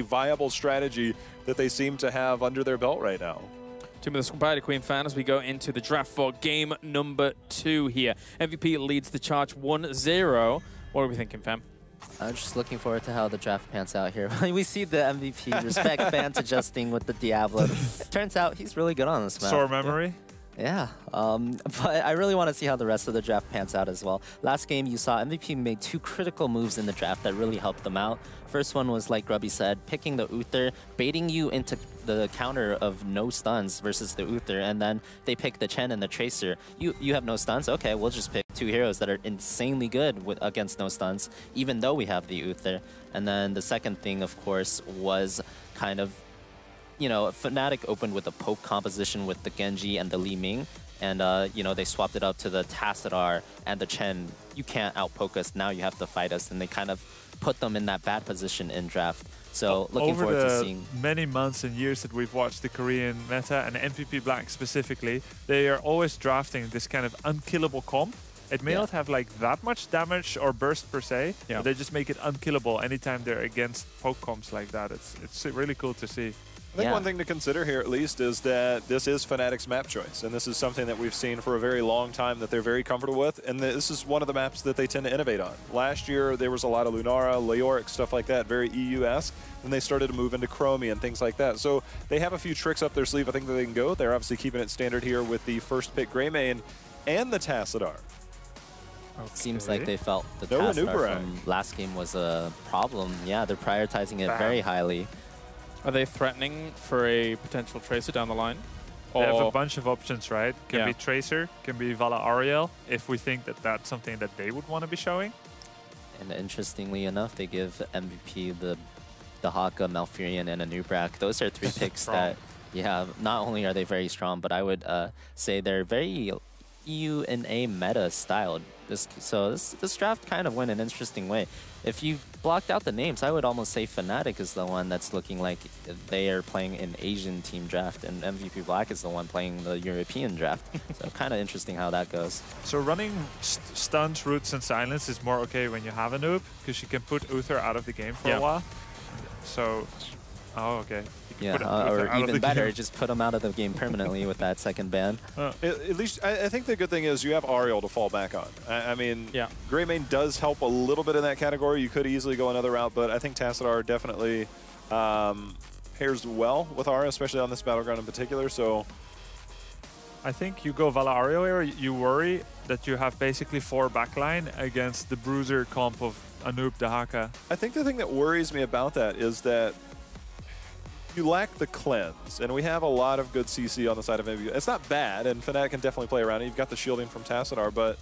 viable strategy that they seem to have under their belt right now. Team of the Spider-Queen fan as we go into the draft for game number 2 here. MVP leads the charge 1-0. What are we thinking, fam? I'm just looking forward to how the draft pans out here. We see the MVP respect fans adjusting with the Diablo. Turns out he's really good on this map. Sore memory. Yeah, but I really want to see how the rest of the draft pans out as well. Last game, you saw MVP made 2 critical moves in the draft that really helped them out. First one was, like Grubby said, picking the Uther, baiting you into the counter of no stuns versus the Uther, and then they pick the Chen and the Tracer. You have no stuns? Okay, we'll just pick 2 heroes that are insanely good against no stuns, even though we have the Uther. And then the second thing, of course, was kind of, you know, Fnatic opened with a poke composition with the Genji and the Li Ming, and you know, they swapped it up to the Tassadar and the Chen. You can't outpoke us, now you have to fight us, and they kind of put them in that bad position in draft. So looking forward to seeing. Many months and years that we've watched the Korean meta and MVP Black specifically, they are always drafting this kind of unkillable comp. It may not have like that much damage or burst per se, but they just make it unkillable anytime they're against poke comps like that. It's really cool to see. I think one thing to consider here, at least, is that this is Fnatic's map choice, and this is something that we've seen for a very long time that they're very comfortable with, and this is one of the maps that they tend to innovate on. Last year, there was a lot of Lunara, Leoric, stuff like that, very EU-esque, and they started to move into Chromie and things like that. So they have a few tricks up their sleeve I think that they can go. They're obviously keeping it standard here with the first pick Greymane and the Tassadar. Seems like they felt the Tassadar from last game was a problem. Yeah, they're prioritizing it very highly. Are they threatening for a potential Tracer down the line? They have a bunch of options, right? Can be Tracer, can be Vala Ariel, if we think that that's something that they would want to be showing. And interestingly enough, they give MVP the Haka, Malfurion, and a Nubrak. Those are 3 picks that, yeah, not only are they very strong, but I would say they're very EU and A meta styled. This draft kind of went an interesting way. If you blocked out the names, I would almost say Fnatic is the one that's looking like they are playing an Asian team draft, and MVP Black is the one playing the European draft. So kind of interesting how that goes. So running stuns, roots, and silence is more okay when you have a noob, because you can put Uther out of the game for a while. So, okay. Yeah, or even better, just put them out of the game permanently with that second ban. At least, I think the good thing is you have Ariel to fall back on. I mean, Greymane does help a little bit in that category. You could easily go another route, but I think Tassadar definitely pairs well with Ariel, especially on this battleground in particular. So I think you go Vala Ariel here, you worry that you have basically 4 backline against the bruiser comp of Anoop Dahaka. I think the thing that worries me about that is that you lack the cleanse, and we have a lot of good CC on the side of MVP. It's not bad, and Fnatic can definitely play around it. You've got the shielding from Tassadar, but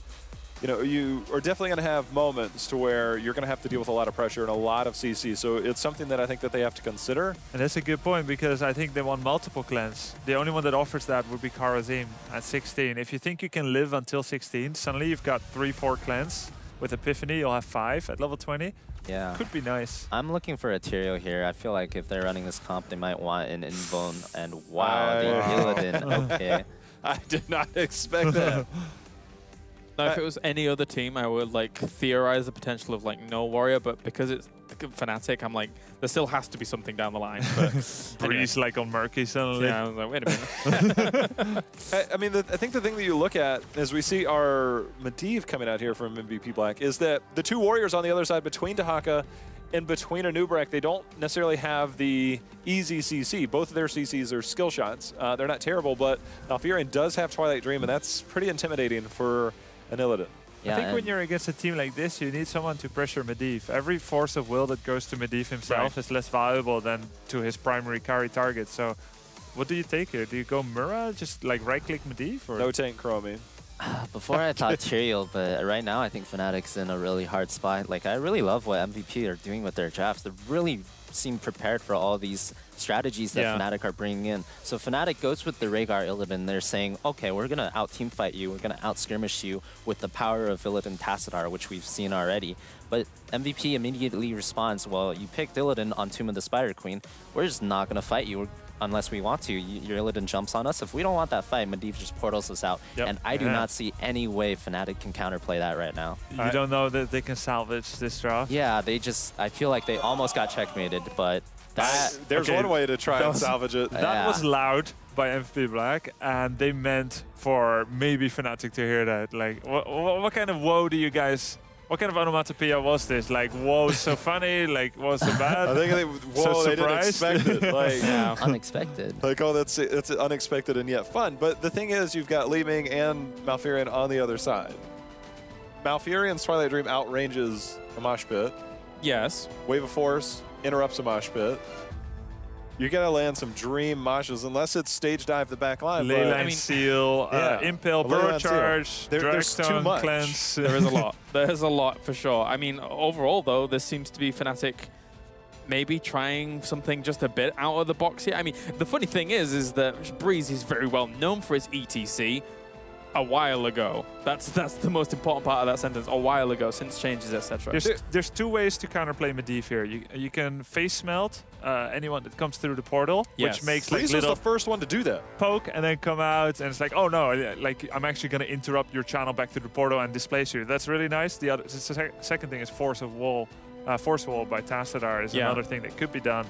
you know, you are definitely going to have moments to where you're going to have to deal with a lot of pressure and a lot of CC. So it's something that I think that they have to consider. And that's a good point, because I think they want multiple cleanse. The only one that offers that would be Karazim at 16. If you think you can live until 16, suddenly you've got 3-4 cleanse. With Epiphany, you'll have 5 at level 20. Yeah. Could be nice. I'm looking for a Tyrael here. I feel like if they're running this comp, they might want an Invuln, and wow, the Illidan, okay. I did not expect that. Now, if it was any other team, I would like theorize the potential of like no warrior, but because it's Fnatic, I'm like, there still has to be something down the line. But Breeze like on Murky suddenly. Yeah, I was like, wait a minute. I mean, I think the thing that you look at as we see our Medivh coming out here from MVP Black is that the 2 warriors on the other side between Dahaka and between a Nubrak, they don't necessarily have the easy CC. Both of their CCs are skill shots. They're not terrible, but Malfurion does have Twilight Dream, and that's pretty intimidating for an Illidan. I think when you're against a team like this, you need someone to pressure Medivh. Every force of will that goes to Medivh himself is less valuable than to his primary carry target. So what do you take here? Do you go Mura, just like right-click Medivh? Or? No tank Chromie. Before I thought Tyrael, but right now I think Fnatic's in a really hard spot. Like, I really love what MVP are doing with their drafts. They really seem prepared for all these strategies that Fnatic are bringing in. So Fnatic goes with the Rhaegar Illidan. They're saying, okay, we're going to out-team fight you. We're going to out-skirmish you with the power of Illidan Tassadar, which we've seen already. But MVP immediately responds, well, you picked Illidan on Tomb of the Spider Queen. We're just not going to fight you unless we want to. Your Illidan jumps on us. If we don't want that fight, Medivh just portals us out. And I do not see any way Fnatic can counterplay that right now. You don't know that they can salvage this draft? Yeah, they just, I feel like they almost got checkmated, but There's one way to try and salvage it. That was loud by MVP Black, and they meant for maybe Fnatic to hear that. Like, what kind of woe do you guys... What kind of onomatopoeia was this? Like, whoa, so funny, like, whoa, so bad? I think they didn't expect it. Like, unexpected. Like, oh, that's unexpected and yet fun. But the thing is, you've got Li Ming and Malfurion on the other side. Malfurion's Twilight Dream outranges a mosh pit. Yes. Wave of Force interrupts a mosh pit. You gotta land some dream moshes, unless it's stage dive the back line. Leyline Seal, Impale, Burrow Charge, there's too much. Cleanse. There is a lot. There's a lot for sure. I mean, overall though, this seems to be Fnatic maybe trying something just a bit out of the box here. I mean, the funny thing is that Breeze is very well known for his ETC. A while ago. That's the most important part of that sentence. A while ago, since changes, etc. There's two ways to counterplay Medivh here. You can face smelt anyone that comes through the portal, which makes like Breeze was the first one to do that. Poke and then come out, and it's like, oh no, like I'm actually going to interrupt your channel back to the portal and displace you. That's really nice. The second thing is Force Wall by Tassadar is another thing that could be done.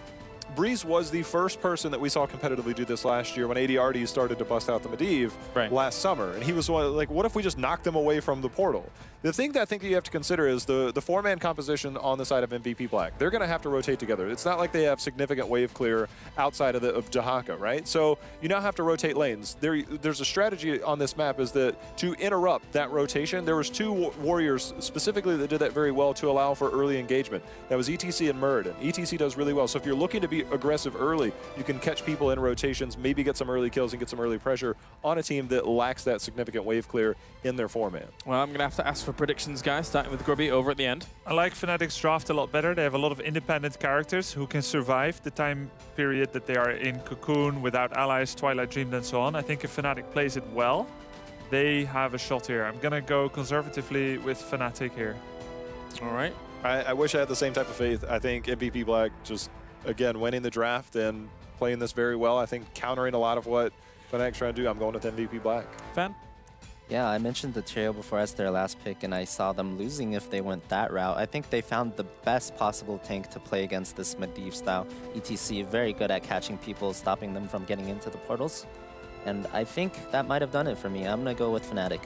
Breeze was the first person that we saw competitively do this last year when ADRD started to bust out the Medivh last summer. And he was like, what if we just knocked them away from the portal? The thing that I think you have to consider is the four-man composition on the side of MVP Black. They're going to have to rotate together. It's not like they have significant wave clear outside of Dahaka, right? So you now have to rotate lanes. There's a strategy on this map is that to interrupt that rotation, there was two warriors specifically that did that very well to allow for early engagement. That was ETC and Murd, and ETC does really well. So if you're looking to be aggressive early, you can catch people in rotations, maybe get some early kills and get some early pressure on a team that lacks that significant wave clear in their four-man. Well, I'm going to have to ask for predictions, guys, starting with Grubby over at the end. I like Fnatic's draft a lot better. They have a lot of independent characters who can survive the time period that they are in Cocoon without allies, Twilight Dreamed, and so on. I think if Fnatic plays it well, they have a shot here. I'm going to go conservatively with Fnatic here. All right. I wish I had the same type of faith. I think MVP Black just, again, winning the draft and playing this very well. I think countering a lot of what Fnatic's trying to do. I'm going with MVP Black. Fan? Yeah, I mentioned the trio before as their last pick, and I saw them losing if they went that route. I think they found the best possible tank to play against this Medivh style. ETC, very good at catching people, stopping them from getting into the portals. And I think that might have done it for me. I'm going to go with Fnatic.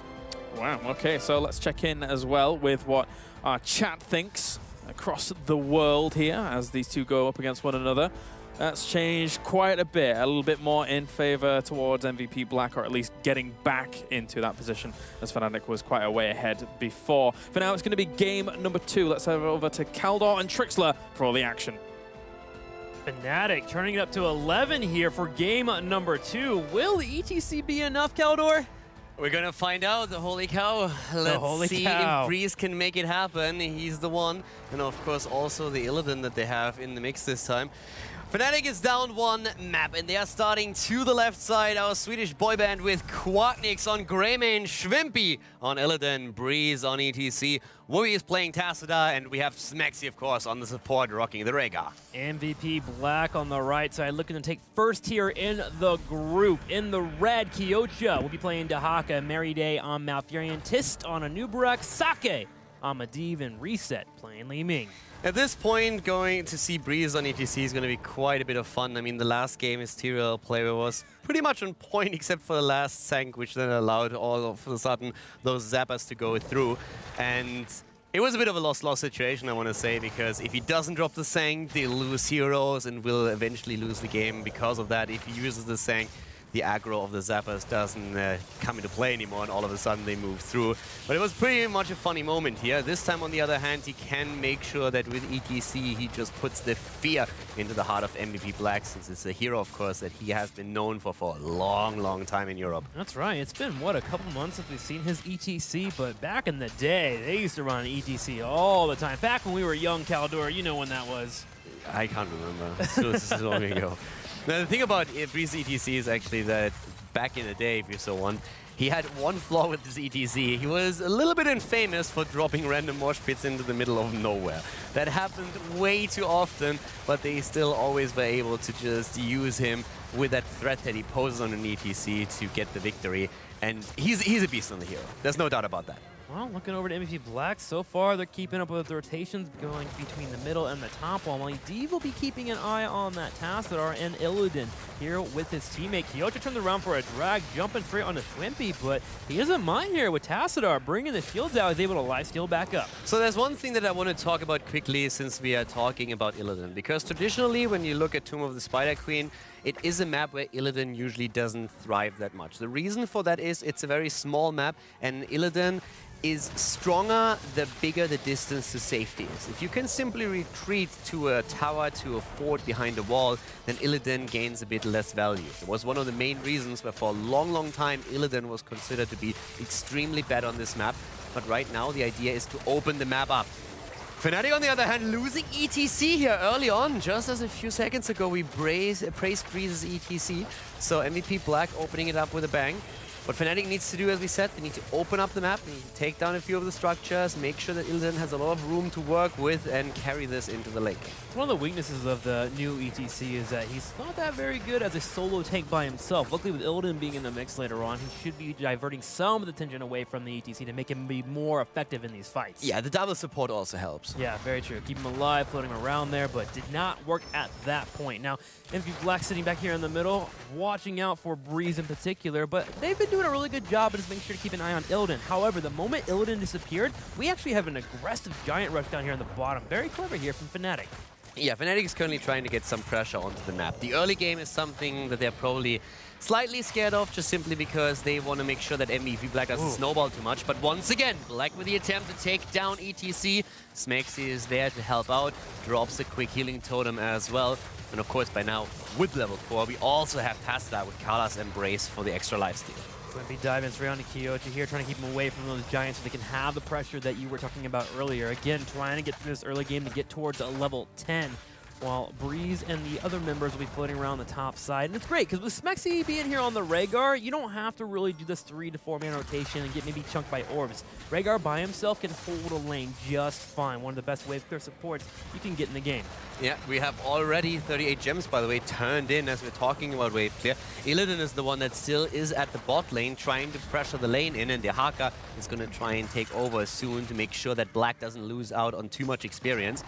Wow, okay, so let's check in as well with what our chat thinks across the world here as these two go up against one another. That's changed quite a bit, a little bit more in favor towards MVP Black, or at least getting back into that position, as Fnatic was quite a way ahead before. For now, it's going to be game number 2. Let's head over to Kaldor and Trixler for all the action. Fnatic turning it up to 11 here for game number 2. Will ETC be enough, Kaldor? We're gonna find out. Holy cow. Let's see if Breeze can make it happen. He's the one. And of course also the Illidan that they have in the mix this time. Fnatic is down one map, and they are starting to the left side. Our Swedish boy band with Quacknix on Greymane, Schwimpy on Illidan, Breeze on ETC. Wui is playing Tassadar, and we have Smexy, of course, on the support, rocking the Rhaegar. MVP Black on the right side, looking to take first here in the group. In the red, Kyocha will be playing Dahaka, Merryday on Malfurion, Tist on Anubarak, Sake on Medivh, and Reset playing Li Ming. At this point, going to see Breeze on ETC is going to be quite a bit of fun. I mean, the last game, his Tyrael play was pretty much on point, except for the last Sank, which then allowed all of a sudden those zappers to go through. And it was a bit of a lost-lost situation, I want to say, because if he doesn't drop the Sank, they'll lose heroes and will eventually lose the game because of that. If he uses the Sank, the aggro of the zappers doesn't come into play anymore, and all of a sudden they move through. But it was pretty much a funny moment here. This time, on the other hand, he can make sure that with ETC, he just puts the fear into the heart of MVP Black, since it's a hero, of course, that he has been known for a long, long time in Europe. That's right. It's been, what, a couple months since we've seen his ETC, but back in the day, they used to run ETC all the time. Back when we were young, Kaldor, you know when that was. I can't remember. This is long ago. Now, the thing about Breeze ETC is actually that back in the day, if you so want, he had one flaw with his ETC. He was a little bit infamous for dropping random mosh pits into the middle of nowhere. That happened way too often, but they still always were able to just use him with that threat that he poses on an ETC to get the victory. And he's a beast on the hero. There's no doubt about that. Well, looking over to MVP Black, so far they're keeping up with the rotations going between the middle and the top wall. Dev will be keeping an eye on that Tassadar and Illidan here with his teammate. Kyoto turned around for a drag, jumping straight onto Swimpy, but he doesn't mind here with Tassadar bringing the shields out. He's able to lifesteal back up. So there's one thing that I want to talk about quickly since we are talking about Illidan, because traditionally when you look at Tomb of the Spider Queen, it is a map where Illidan usually doesn't thrive that much. The reason for that is it's a very small map, and Illidan is stronger the bigger the distance to safety is. If you can simply retreat to a tower, to a fort behind a wall, then Illidan gains a bit less value. It was one of the main reasons where for a long time Illidan was considered to be extremely bad on this map. But right now the idea is to open the map up. Fnatic, on the other hand, losing ETC here early on. Just as a few seconds ago we praised Breeze's ETC. So MVP Black opening it up with a bang. What Fnatic needs to do, as we said, they need to open up the map, they need to take down a few of the structures, make sure that Illidan has a lot of room to work with, and carry this into the late game. One of the weaknesses of the new ETC is that he's not that very good as a solo tank by himself. Luckily, with Illidan being in the mix later on, he should be diverting some of the attention away from the ETC to make him be more effective in these fights. Yeah, the double support also helps. Yeah, very true. Keep him alive, floating around there, but did not work at that point. Now, MVP Black sitting back here in the middle, watching out for Breeze in particular, but they've been doing a really good job of just making sure to keep an eye on Illidan. However, the moment Illidan disappeared, we actually have an aggressive giant rush down here on the bottom. Very clever here from Fnatic. Yeah, Fnatic is currently trying to get some pressure onto the map. The early game is something that they're probably slightly scared of, just simply because they want to make sure that MVP Black doesn't snowball too much. But once again, Black with the attempt to take down ETC. Smexy is there to help out, drops a quick healing totem as well. And of course, by now, with level 4, we also have Tassadar with Kala's Embrace for the extra lifesteal. Swimpy diving straight onto Kyoto here, trying to keep him away from those giants so they can have the pressure that you were talking about earlier. Again, trying to get through this early game to get towards a level 10. While Breeze and the other members will be floating around the top side. And it's great, because with Smexy being here on the Rhaegar, you don't have to really do this 3 to 4 man rotation and get maybe chunked by orbs. Rhaegar by himself can hold a lane just fine. One of the best wave clear supports you can get in the game. Yeah, we have already 38 gems, by the way, turned in as we're talking about wave clear. Illidan is the one that still is at the bot lane, trying to pressure the lane in, and the Haka is going to try and take over soon to make sure that Black doesn't lose out on too much experience.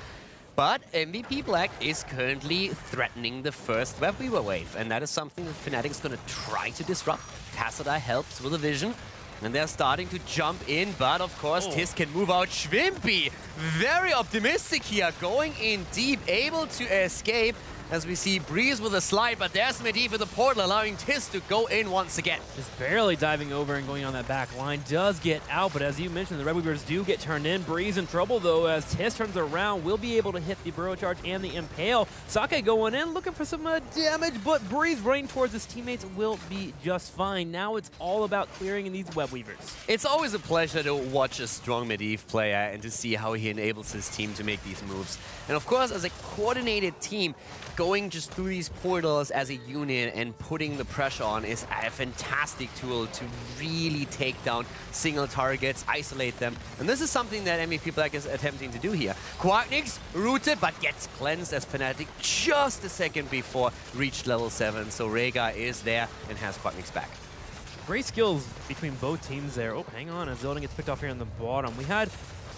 But MVP Black is currently threatening the first Web Weaver wave, and that is something that Fnatic is going to try to disrupt. Tassadar helps with a vision, and they're starting to jump in, but of course Tis can move out. Schwimpy, very optimistic here, going in deep, able to escape. As we see Breeze with a slide, but there's Medivh with the portal, allowing Tis to go in once again. Just barely diving over and going on that back line. Does get out, but as you mentioned, the Red Weavers do get turned in. Breeze in trouble, though, as Tis turns around. Will be able to hit the Burrow Charge and the Impale. Sake going in, looking for some damage, but Breeze running towards his teammates will be just fine. Now it's all about clearing these Web Weavers. It's always a pleasure to watch a strong Medivh player and to see how he enables his team to make these moves. And of course, as a coordinated team, going just through these portals as a unit and putting the pressure on is a fantastic tool to really take down single targets, isolate them. And this is something that MVP Black is attempting to do here. Quacknix rooted, but gets cleansed as Fnatic just a second before reached level 7. So Rhaegar is there and has Quacknix back. Great skills between both teams there. Oh, hang on, as Zildjian gets picked off here on the bottom. We had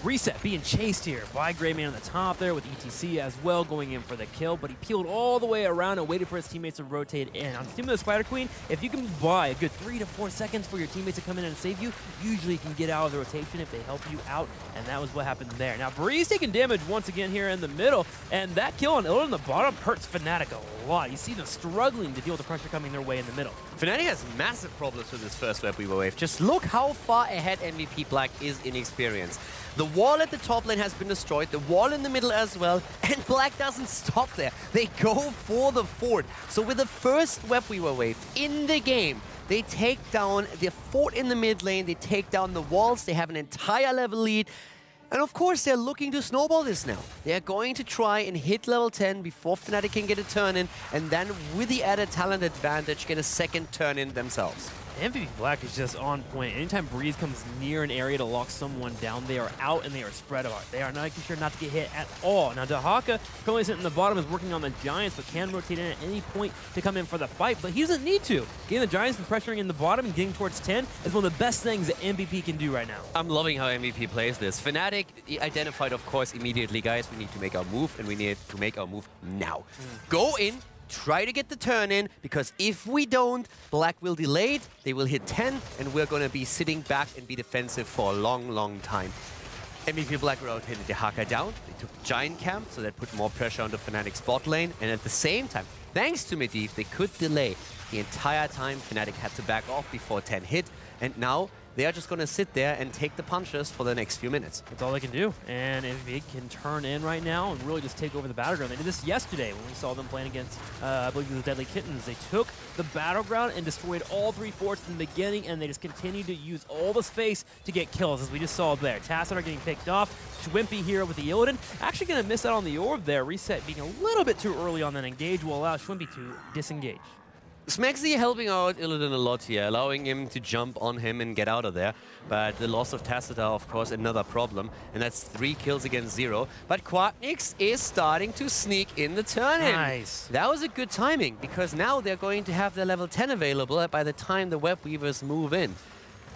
Reset being chased here by Greymane on the top there with ETC as well going in for the kill, but he peeled all the way around and waited for his teammates to rotate in. On Tomb of the Spider Queen, if you can buy a good 3 to 4 seconds for your teammates to come in and save you, usually you can get out of the rotation if they help you out, and that was what happened there. Now Breeze taking damage once again here in the middle, and that kill on Illidan on the bottom hurts Fnatic a lot. You see them struggling to deal with the pressure coming their way in the middle. Fnatic has massive problems with this first Web Weaver wave. Just look how far ahead MVP Black is in experience. The wall at the top lane has been destroyed, the wall in the middle as well, and Black doesn't stop there. They go for the fort. So with the first Web Weaver wave in the game, they take down the fort in the mid lane, they take down the walls, they have an entire level lead. And of course, they're looking to snowball this now. They're going to try and hit level 10 before Fnatic can get a turn in, and then with the added talent advantage, get a second turn in themselves. MVP Black is just on point. Anytime Breeze comes near an area to lock someone down, they are out and they are spread apart. They are not making sure not to get hit at all. Now, Dahaka, currently sitting in the bottom, is working on the Giants, but can rotate in at any point to come in for the fight, but he doesn't need to. Getting the Giants and pressuring in the bottom and getting towards 10 is one of the best things that MVP can do right now. I'm loving how MVP plays this. Fnatic identified, of course, immediately, guys, we need to make our move, and we need to make our move now. Go in, try to get the turn in, because if we don't, Black will delay it, they will hit 10, and we're going to be sitting back and be defensive for a long, long time. MVP Black rotated the Haka down, they took the Giant camp, so that put more pressure on the Fnatic's bot lane, and at the same time, thanks to Medivh, they could delay the entire time. Fnatic had to back off before 10 hit, and now they are just going to sit there and take the punches for the next few minutes. That's all they can do. And MVP can turn in right now and really just take over the Battleground. They did this yesterday when we saw them playing against, I believe it was Deadly Kittens. They took the Battleground and destroyed all 3 forts in the beginning, and they just continued to use all the space to get kills, as we just saw there. Tacit are getting picked off. Schwimpy here with the Illidan. Actually going to miss out on the orb there. Reset being a little bit too early on that engage will allow Schwimpy to disengage. Smexy helping out Illidan a lot here, allowing him to jump on him and get out of there. But the loss of Tacita, of course, another problem. And that's 3 kills against 0. But Quacknix is starting to sneak in the turn-in. Nice. That was a good timing, because now they're going to have their level 10 available by the time the Web Weavers move in.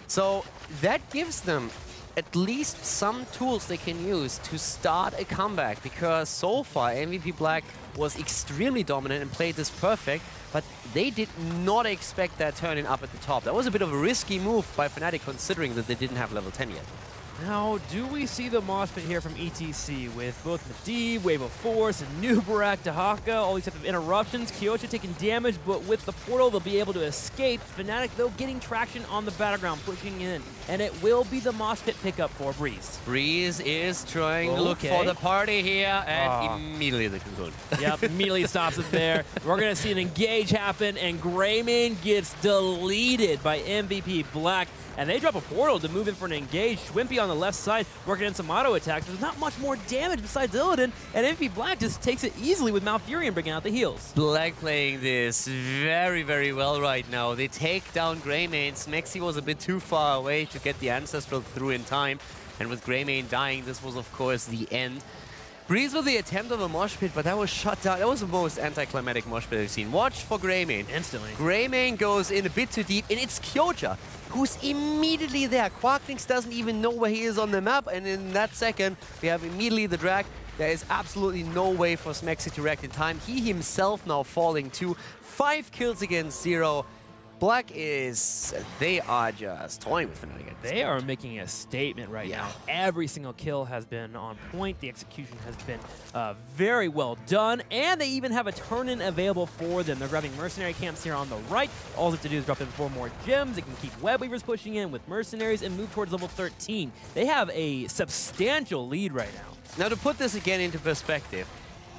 So that gives them at least some tools they can use to start a comeback, because so far MVP Black was extremely dominant and played this perfect, but they did not expect that turn-in up at the top. That was a bit of a risky move by Fnatic, considering that they didn't have level 10 yet. Now, do we see the mosh pit here from ETC with both Medivh, Wave of Force, and Nubarak, Dahaka, all these types of interruptions? Kyocha taking damage, but with the portal, they'll be able to escape. Fnatic, though, getting traction on the Battleground, pushing in, and it will be the mosh pit pickup for Breeze. Breeze is trying to look for the party here, and immediately the conclude. Yep, immediately stops it there. We're going to see an engage happen, and Greymane gets deleted by MVP Black. And they drop a portal to move in for an engage. Schwimpy on the left side working in some auto attacks. There's not much more damage besides Illidan, and MVP Black just takes it easily with Malfurion bringing out the heals. Black playing this very, very well right now. They take down Greymane. Smexy was a bit too far away to get the Ancestral through in time. And with Greymane dying, this was, of course, the end. Breeze with the attempt of a mosh pit, but that was shut down. That was the most anticlimactic mosh pit I've seen. Watch for Greymane. Instantly. Greymane goes in a bit too deep, and it's Kyocha who's immediately there. Quacknix doesn't even know where he is on the map, and in that second, we have immediately the drag. There is absolutely no way for Smexy to react in time. He himself now falling too. 5 kills against 0. Black is, they are just toying with Fnatic. They are making a statement right now. Every single kill has been on point. The execution has been very well done. And they even have a turn-in available for them. They're grabbing mercenary camps here on the right. All they have to do is drop in 4 more gems. They can keep Web Weavers pushing in with mercenaries and move towards level 13. They have a substantial lead right now. Now to put this again into perspective,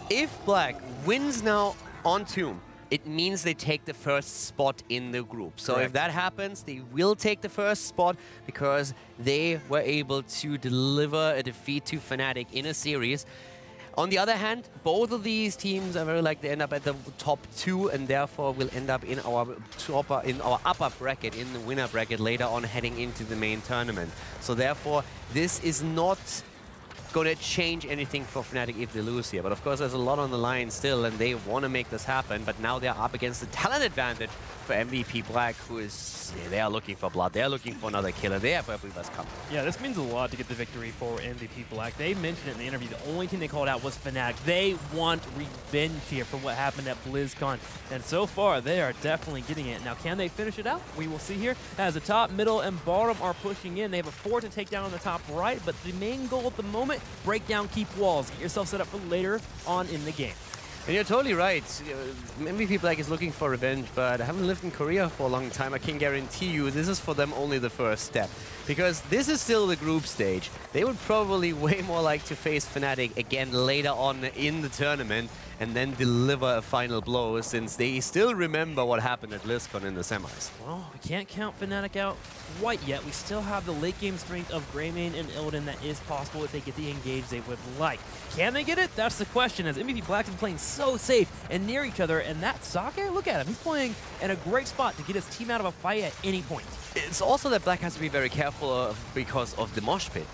if Black wins now on Tomb, it means they take the first spot in the group. So if that happens, they will take the first spot because they were able to deliver a defeat to Fnatic in a series. On the other hand, both of these teams are very likely to end up at the top 2 and therefore will end up in our upper bracket, in the winner bracket later on, heading into the main tournament. So therefore, this is not going to change anything for Fnatic if they lose here. But of course, there's a lot on the line still, and they want to make this happen. But now they're up against the talent advantage for MVP Black, who is, they are looking for blood. They're looking for another killer. They have Web Weavers coming. Yeah, this means a lot to get the victory for MVP Black. They mentioned it in the interview. The only team they called out was Fnatic. They want revenge here for what happened at BlizzCon. And so far, they are definitely getting it. Now, can they finish it out? We will see here. As the top, middle, and bottom are pushing in. They have a 4 to take down on the top right, but the main goal at the moment, break down, keep walls. Get yourself set up for later on in the game. And you're totally right. MVP Black is looking for revenge, but I haven't lived in Korea for a long time. I can guarantee you this is for them only the first step. Because this is still the group stage. They would probably way more like to face Fnatic again later on in the tournament and then deliver a final blow, since they still remember what happened at BlizzCon in the semis. Well, we can't count Fnatic out quite yet. We still have the late game strength of Greymane and Illidan that is possible if they get the engage they would like. Can they get it? That's the question, as MVP Black's been playing so safe and near each other. And that Sake, look at him. He's playing in a great spot to get his team out of a fight at any point. It's also that Black has to be very careful because of the mosh pit.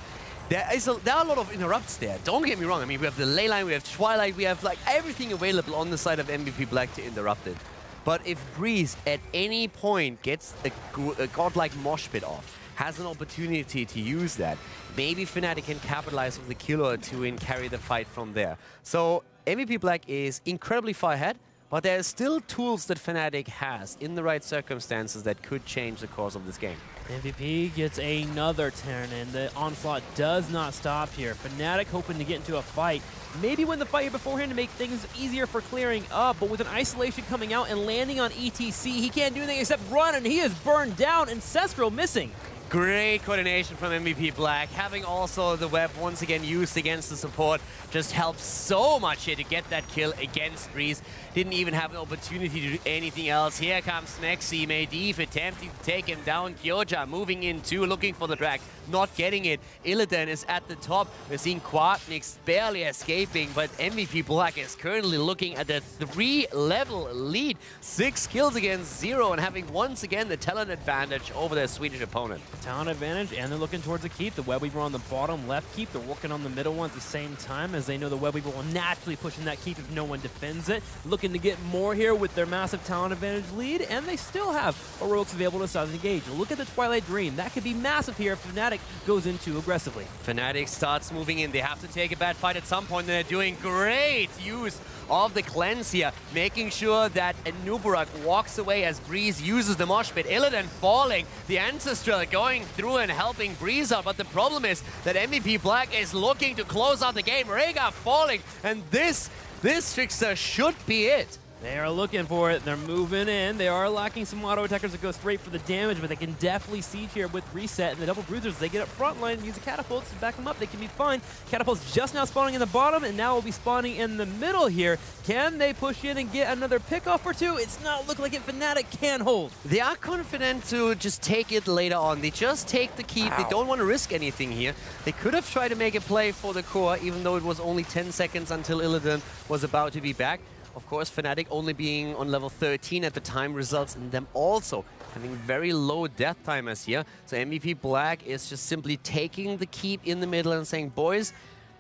There are a lot of interrupts there. Don't get me wrong. I mean, we have the ley line, we have Twilight, we have like everything available on the side of MVP Black to interrupt it. But if Breeze at any point gets a godlike mosh pit off, has an opportunity to use that, maybe Fnatic can capitalize with a kill or two and carry the fight from there. So MVP Black is incredibly far ahead, but there are still tools that Fnatic has in the right circumstances that could change the course of this game. MVP gets another turn, and the onslaught does not stop here. Fnatic hoping to get into a fight. Maybe win the fight here beforehand to make things easier for clearing up, but with an isolation coming out and landing on ETC, he can't do anything except run, and he is burned down. Ancestral missing. Great coordination from MVP Black. Having also the web once again used against the support just helps so much here to get that kill against Breeze. Didn't even have an opportunity to do anything else. Here comes Mexi. Medivh attempting to take him down. Kyoja moving in too, looking for the drag. Not getting it. Illidan is at the top. We're seeing Quadnix barely escaping, but MVP Black is currently looking at a 3-level lead. 6 kills against 0 and having once again the talent advantage over their Swedish opponent. Talent advantage, and they're looking towards the keep. The Web Weaver on the bottom left keep. They're working on the middle one at the same time, as they know the Web Weaver will naturally push in that keep if no one defends it. Looking to get more here with their massive talent advantage lead, and they still have heroics available to start the engage. Look at the Twilight Dream. That could be massive here if Fnatic goes in too aggressively. Fnatic starts moving in. They have to take a bad fight at some point, and they're doing great use of the cleanse here, making sure that Nubarak walks away as Breeze uses the mosh pit. Illidan falling, the Ancestral going through and helping Breeze out, but the problem is that MVP Black is looking to close out the game. Rhaegar falling, and this Trickster should be it. They are looking for it. They're moving in. They are lacking some auto attackers that go straight for the damage, but they can definitely siege here with Reset. And the double bruisers, they get up front line and use the catapults to back them up. They can be fine. Catapults just now spawning in the bottom, and now will be spawning in the middle here. Can they push in and get another pickoff or two? It's not looking like it. Fnatic can hold. They are confident to just take it later on. They just take the keep. They don't want to risk anything here. They could have tried to make a play for the core, even though it was only 10 seconds until Illidan was about to be back. Of course, Fnatic only being on level 13 at the time results in them also having very low death timers here. So MVP Black is just simply taking the keep in the middle and saying, boys,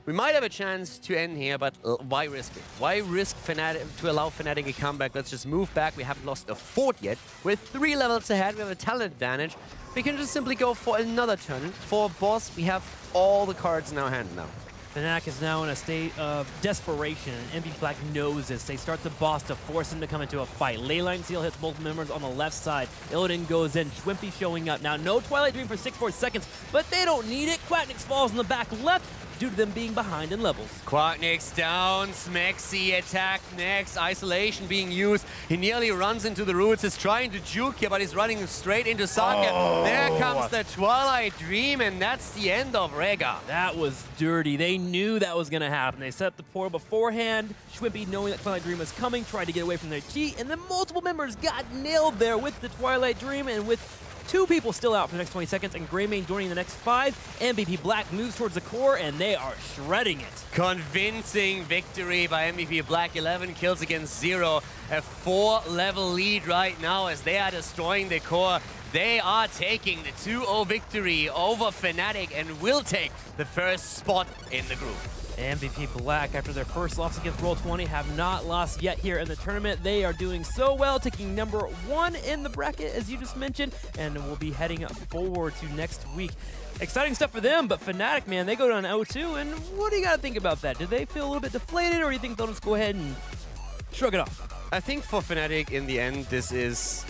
we might have a chance to end here, but why risk it? Why risk Fnatic to allow Fnatic a comeback? Let's just move back. We haven't lost a fort yet. We're 3 levels ahead. We have a talent advantage. We can just simply go for another turn. For boss, we have all the cards in our hand now. Fnatic is now in a state of desperation, and MVP Black knows this. They start the boss to force him to come into a fight. Leyline Seal hits multiple members on the left side. Illidan goes in, Schwimpy showing up. Now, no Twilight Dream for 6 seconds, but they don't need it. Quacknix falls in the back left due to them being behind in levels. Quacknix down, Smexy attack next, isolation being used. He nearly runs into the roots, is trying to juke here, but he's running straight into Saka. Oh, there comes the Twilight Dream, and that's the end of Rhaegar. That was dirty. They knew that was going to happen. They set up the portal beforehand. Schwimpy, knowing that Twilight Dream was coming, tried to get away from their cheat, and then multiple members got nailed there with the Twilight Dream, and with 2 people still out for the next 20 seconds, and Greymane joining the next 5. MVP Black moves towards the core, and they are shredding it. Convincing victory by MVP Black, 11 kills against 0. A 4-level lead right now as they are destroying the core. They are taking the 2-0 victory over Fnatic and will take the first spot in the group. MVP Black, after their first loss against Roll20, have not lost yet here in the tournament. They are doing so well, taking number 1 in the bracket, as you just mentioned, and will be heading forward to next week. Exciting stuff for them, but Fnatic, man, they go down 0-2, and what do you got to think about that? Do they feel a little bit deflated, or do you think they'll just go ahead and shrug it off? I think for Fnatic, in the end, this is...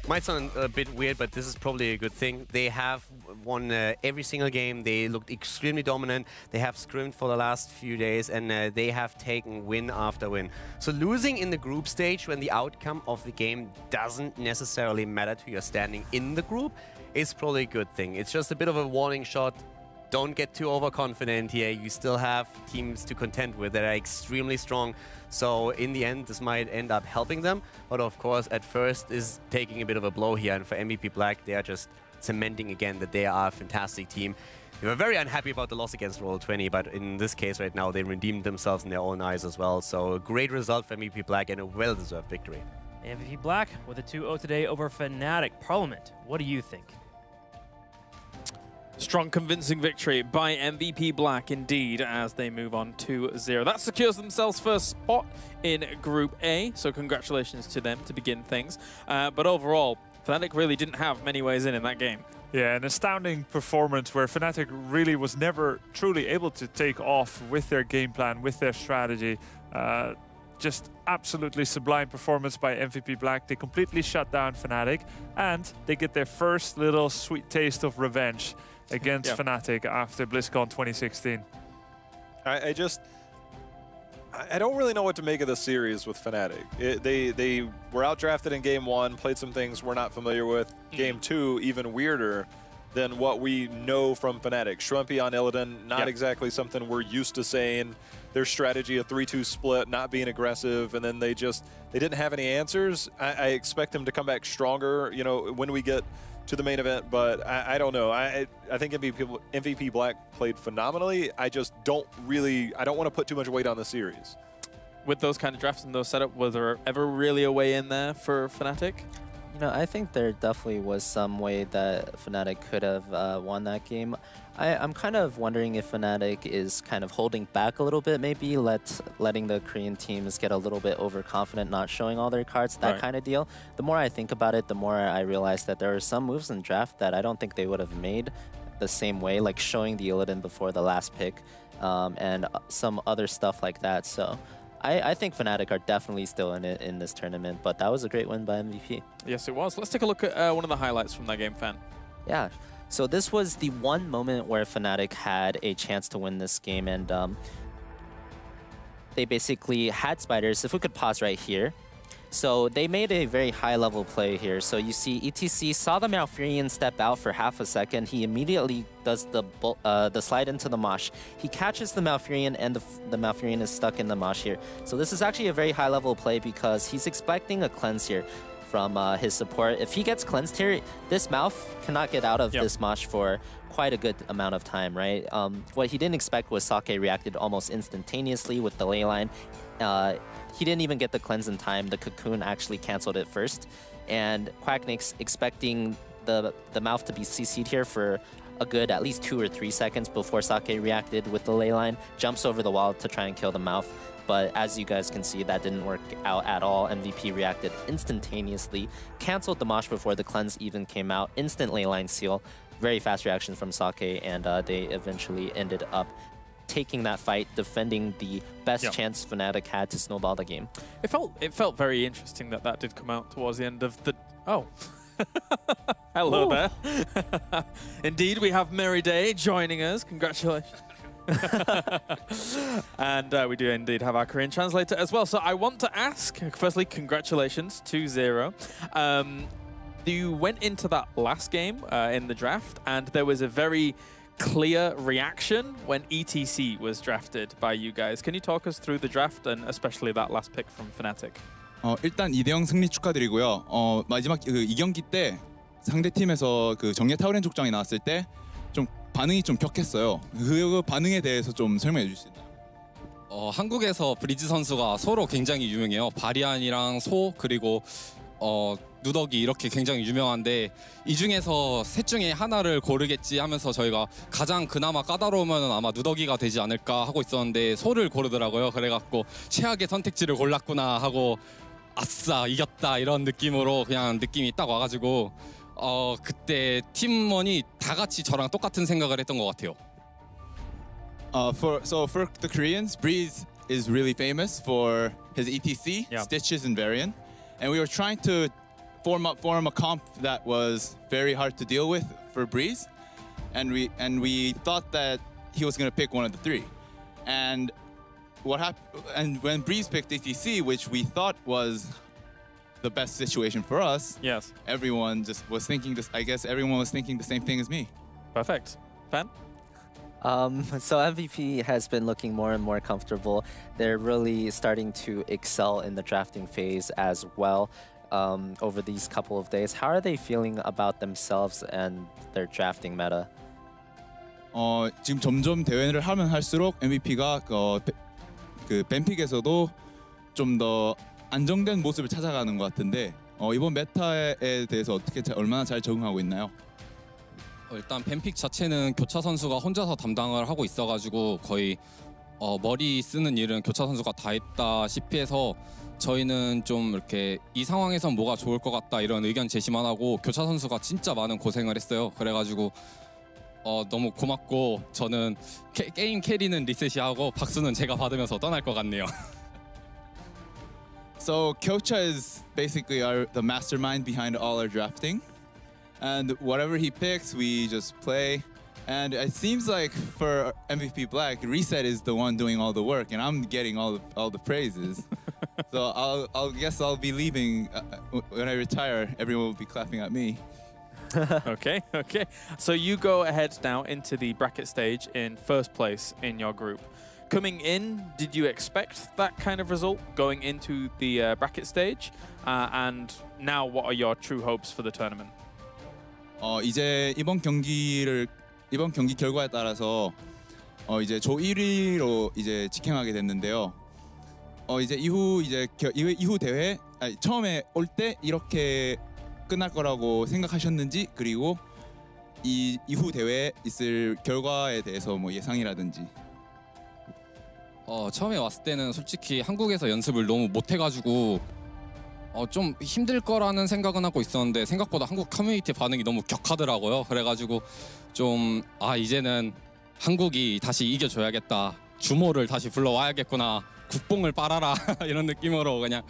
might sound a bit weird, but this is probably a good thing. They have won every single game. They looked extremely dominant. They have scrimmed for the last few days, and they have taken win after win. So losing in the group stage when the outcome of the game doesn't necessarily matter to your standing in the group is probably a good thing. It's just a bit of a warning shot. Don't get too overconfident here. You still have teams to contend with that are extremely strong. So in the end, this might end up helping them. But of course, at first is taking a bit of a blow here. And for MVP Black, they are just cementing again that they are a fantastic team. They were very unhappy about the loss against Roll20, but in this case right now, they redeemed themselves in their own eyes as well. So a great result for MVP Black and a well-deserved victory. MVP Black with a 2-0 today over Fnatic. Parliament, what do you think? Strong, convincing victory by MVP Black indeed as they move on 2-0. That secures themselves first spot in Group A, so congratulations to them to begin things. But overall, Fnatic really didn't have many ways in that game. Yeah, an astounding performance where Fnatic really was never truly able to take off with their game plan, with their strategy. Just absolutely sublime performance by MVP Black. They completely shut down Fnatic, and they get their first little sweet taste of revenge against Fnatic after BlizzCon 2016. I don't really know what to make of this series with Fnatic. They were outdrafted in Game 1, played some things we're not familiar with. Game 2, even weirder than what we know from Fnatic. Shrumpy on Illidan, not exactly something we're used to saying. Their strategy, a 3-2 split, not being aggressive, and then they didn't have any answers. I expect them to come back stronger, you know, when we get to the main event, but I don't know. I think MVP Black played phenomenally. I don't want to put too much weight on the series. With those kind of drafts and those setup, was there ever really a way in there for Fnatic? You know, I think there definitely was some way that Fnatic could have won that game. I'm kind of wondering if Fnatic is kind of holding back a little bit, maybe letting the Korean teams get a little bit overconfident, not showing all their cards, that kind of deal. The more I think about it, the more I realize that there are some moves in draft that I don't think they would have made the same way, like showing the Illidan before the last pick and some other stuff like that. So I think Fnatic are definitely still in it in this tournament, but that was a great win by MVP. Yes, it was. Let's take a look at one of the highlights from that game, Fan. Yeah. So this was the one moment where Fnatic had a chance to win this game, and they basically had spiders. If we could pause right here. So they made a very high-level play here. So you see ETC saw the Malfurion step out for half a second. He immediately does the slide into the mosh. He catches the Malfurion, and the Malfurion is stuck in the mosh here. So this is actually a very high-level play because he's expecting a cleanse here from his support. If he gets cleansed here, this Malf cannot get out of this mosh for quite a good amount of time, right? What he didn't expect was Sake reacted almost instantaneously with the ley line. He didn't even get the cleanse in time. The cocoon actually canceled it first. And Quacknix, expecting the Malf to be CC'd here for a good at least 2 or 3 seconds before Sake reacted with the ley line, jumps over the wall to try and kill the Malf. But as you guys can see, that didn't work out at all. MVP reacted instantaneously, canceled the mosh before the cleanse even came out, instant ley line seal, very fast reaction from Sake, and they eventually ended up taking that fight, defending the best chance Fnatic had to snowball the game. It felt very interesting that did come out towards the end of the... Oh. Hello there. Indeed, we have Merry Day joining us. Congratulations. And we do indeed have our Korean translator as well. So I want to ask, firstly, congratulations, 2-0. You went into that last game in the draft, and there was a very clear reaction when ETC was drafted by you guys. Can you talk us through the draft and especially that last pick from Fnatic? 일단 2대0 승리 축하드리고요. 마지막 이 경기 때 상대 팀에서 그 정예 타우렌 족장이 나왔을 때 좀 반응이 좀 격했어요. 그 반응에 대해서 좀 설명해 주실 수 있나요? 한국에서 브리즈 선수가 소로 굉장히 유명해요. 바리안이랑 소 그리고 누더기 이렇게 굉장히 유명한데 이 중에서 셋 중에 하나를 고르겠지 하면서 저희가 가장 그나마 까다로우면 아마 누더기가 되지 않을까 하고 있었는데 소를 고르더라고요. 그래갖고 최악의 선택지를 골랐구나 하고 아싸 이겼다 이런 느낌으로 그냥 느낌이 딱 와가지고 그때 팀원이 다 같이 저랑 똑같은 생각을 했던 것 같아요. For the Koreans, Breeze is really famous for his ETC, Stitches and Varian, and we were trying to form a comp that was very hard to deal with for Breeze, and we thought that he was going to pick one of the three. And what happened? And when Breeze picked ETC, which we thought was the best situation for us, everyone just was thinking this. I guess everyone was thinking the same thing as me. Perfect. Fan? So MVP has been looking more and more comfortable. They're really starting to excel in the drafting phase as well over these couple of days. How are they feeling about themselves and their drafting meta? 지금 점점 대회를 하면 할수록 MVP가 그 뱀픽에서도 좀 더 안정된 모습을 찾아가는 것 같은데 이번 메타에 대해서 얼마나 잘 적응하고 있나요? 일단 뱀픽 자체는 교차 선수가 혼자서 담당을 하고 있어가지고 거의 머리 쓰는 일은 교차 선수가 다 했다시피 해서 저희는 좀 이렇게 이 상황에선 뭐가 좋을 것 같다 이런 의견 제시만 하고 교차 선수가 진짜 많은 고생을 했어요. 그래가지고 너무 고맙고 저는 게임 캐리는 리셋이 하고 박수는 제가 받으면서 떠날 것 같네요. So Kyocha is basically the mastermind behind all our drafting, and whatever he picks, we just play. And it seems like for MVP Black, Reset is the one doing all the work, and I'm getting all the praises. So I'll guess I'll be leaving when I retire. Everyone will be clapping at me. Okay. So you go ahead now into the bracket stage in first place in your group. Coming in, did you expect that kind of result going into the bracket stage? And now, what are your true hopes for the tournament? 이제 이번 경기 결과에 따라서 이제 조 1위로 이제 직행하게 됐는데요. 이제 이후 대회 처음에 올 때 이렇게 끝날 거라고 생각하셨는지, 그리고 이 이후 대회에 있을 결과에 대해서 뭐 예상이라든지. 처음에 왔을 때는 솔직히 한국에서 연습을 너무 못해가지고 좀 힘들 거라는 생각은 하고 있었는데 생각보다 한국 커뮤니티 반응이 너무 격하더라고요. 그래가지고 좀 이제는 한국이 다시 이겨줘야겠다, 주모를 다시 불러와야겠구나, 국뽕을 빨아라 이런 느낌으로 그냥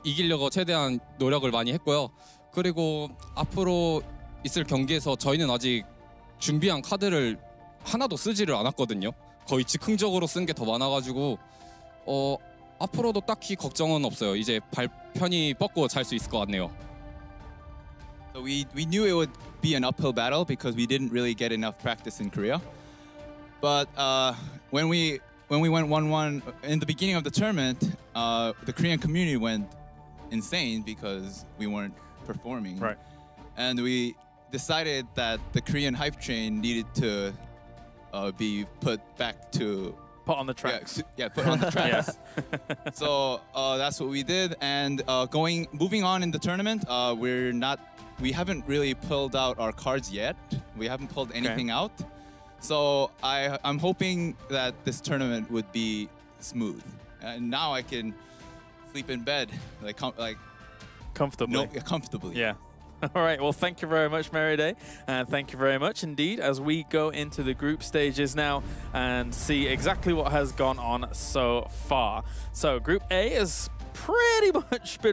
이기려고 최대한 노력을 많이 했고요. 그리고 앞으로 있을 경기에서 저희는 아직 준비한 카드를 하나도 쓰지를 않았거든요. 거의 즉흥적으로 쓴 게 더 많아가지고 앞으로도 딱히 걱정은 없어요. 이제 발 편히 뻗고 잘 수 있을 것 같네요. So we knew it would be an uphill battle because we didn't really get enough practice in Korea. But when we went 1-1 in the beginning of the tournament, the Korean community went insane because we weren't performing. Right. And we decided that the Korean hype train needed to be put on the tracks. Put on the tracks. So that's what we did. And moving on in the tournament, we haven't really pulled out our cards yet. We haven't pulled anything out. So I'm hoping that this tournament would be smooth. And now I can sleep in bed Comfortably. Comfortably. Yeah. All right, well, thank you very much, Merryday. And thank you very much indeed as we go into the group stages now and see exactly what has gone on so far. So Group A is pretty much been